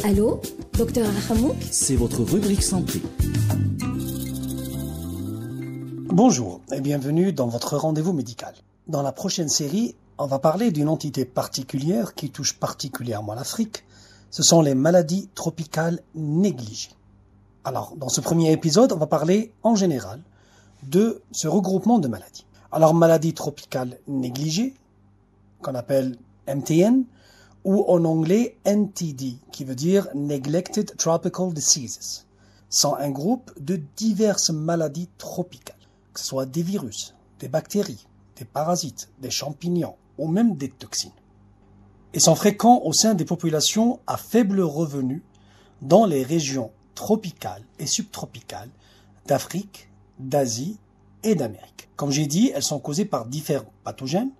Allô, docteur Alhamou? C'est votre rubrique santé. Bonjour et bienvenue dans votre rendez-vous médical. Dans la prochaine série, on va parler d'une entité particulière qui touche particulièrement l'Afrique. Ce sont les maladies tropicales négligées. Alors, dans ce premier épisode, on va parler en général de ce regroupement de maladies. Alors, maladies tropicales négligées, qu'on appelle MTN, ou en anglais NTD, qui veut dire Neglected Tropical Diseases, sont un groupe de diverses maladies tropicales, que ce soit des virus, des bactéries, des parasites, des champignons ou même des toxines. Ils sont fréquents au sein des populations à faible revenu dans les régions tropicales et subtropicales d'Afrique, d'Asie et d'Amérique. Comme j'ai dit, elles sont causées par différents pathogènes,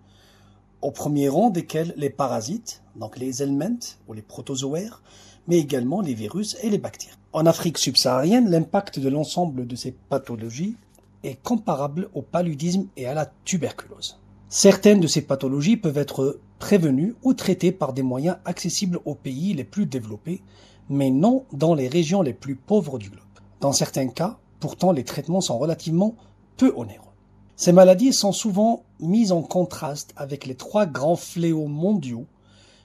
au premier rang desquels les parasites, donc les helminths ou les protozoaires, mais également les virus et les bactéries. En Afrique subsaharienne, l'impact de l'ensemble de ces pathologies est comparable au paludisme et à la tuberculose. Certaines de ces pathologies peuvent être prévenues ou traitées par des moyens accessibles aux pays les plus développés, mais non dans les régions les plus pauvres du globe. Dans certains cas, pourtant, les traitements sont relativement peu onéreux. Ces maladies sont souvent mises en contraste avec les trois grands fléaux mondiaux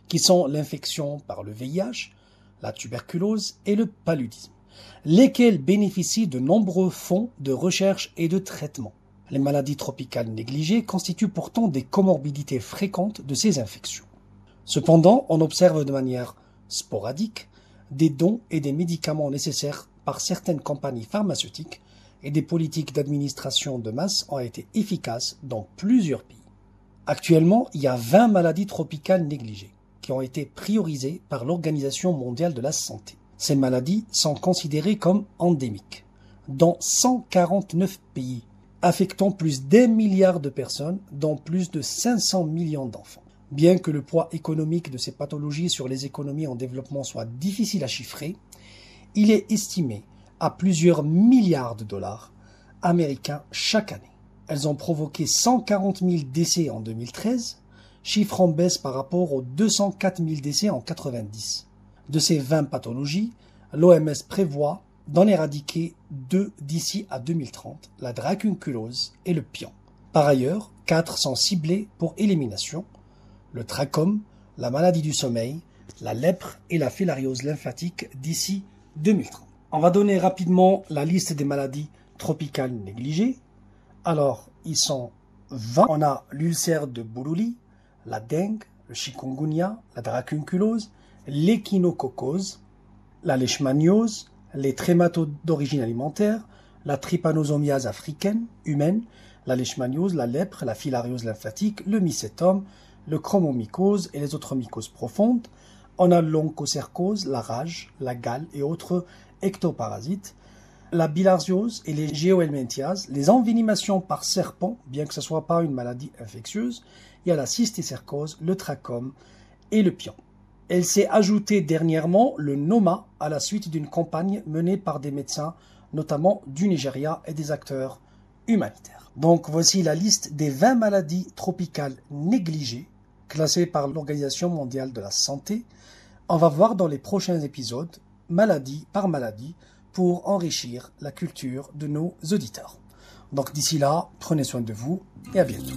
qui sont l'infection par le VIH, la tuberculose et le paludisme, lesquels bénéficient de nombreux fonds de recherche et de traitement. Les maladies tropicales négligées constituent pourtant des comorbidités fréquentes de ces infections. Cependant, on observe de manière sporadique des dons et des médicaments nécessaires par certaines compagnies pharmaceutiques et des politiques d'administration de masse ont été efficaces dans plusieurs pays. Actuellement, il y a 20 maladies tropicales négligées qui ont été priorisées par l'Organisation mondiale de la santé. Ces maladies sont considérées comme endémiques dans 149 pays, affectant plus d'1 milliard de personnes, dont plus de 500 millions d'enfants. Bien que le poids économique de ces pathologies sur les économies en développement soit difficile à chiffrer, il est estimé à plusieurs milliards de dollars américains chaque année. Elles ont provoqué 140 000 décès en 2013, chiffre en baisse par rapport aux 204 000 décès en 1990. De ces 20 pathologies, l'OMS prévoit d'en éradiquer 2 d'ici à 2030, la dracunculose et le pion. Par ailleurs, 4 sont ciblés pour élimination, le trachome, la maladie du sommeil, la lèpre et la filariose lymphatique d'ici 2030. On va donner rapidement la liste des maladies tropicales négligées. Alors, ils sont 20. On a l'ulcère de Boulouli, la dengue, le chikungunya, la dracunculose, l'échinococose, la leishmaniose, les trématodes d'origine alimentaire, la trypanosomiase africaine, humaine, la leishmaniose, la lèpre, la filariose lymphatique, le mycétome, le chromomycose et les autres mycoses profondes. On a l'onchocercose, la rage, la gale et autres ectoparasites, la bilharziose et les géohelminthiases, les envenimations par serpent, bien que ce ne soit pas une maladie infectieuse, il y a la cysticercose, le trachome et le pion. Elle s'est ajoutée dernièrement le Noma à la suite d'une campagne menée par des médecins, notamment du Nigeria et des acteurs humanitaires. Donc voici la liste des 20 maladies tropicales négligées, classées par l'Organisation mondiale de la santé. On va voir dans les prochains épisodes, maladie par maladie, pour enrichir la culture de nos auditeurs. Donc d'ici là, prenez soin de vous et à bientôt.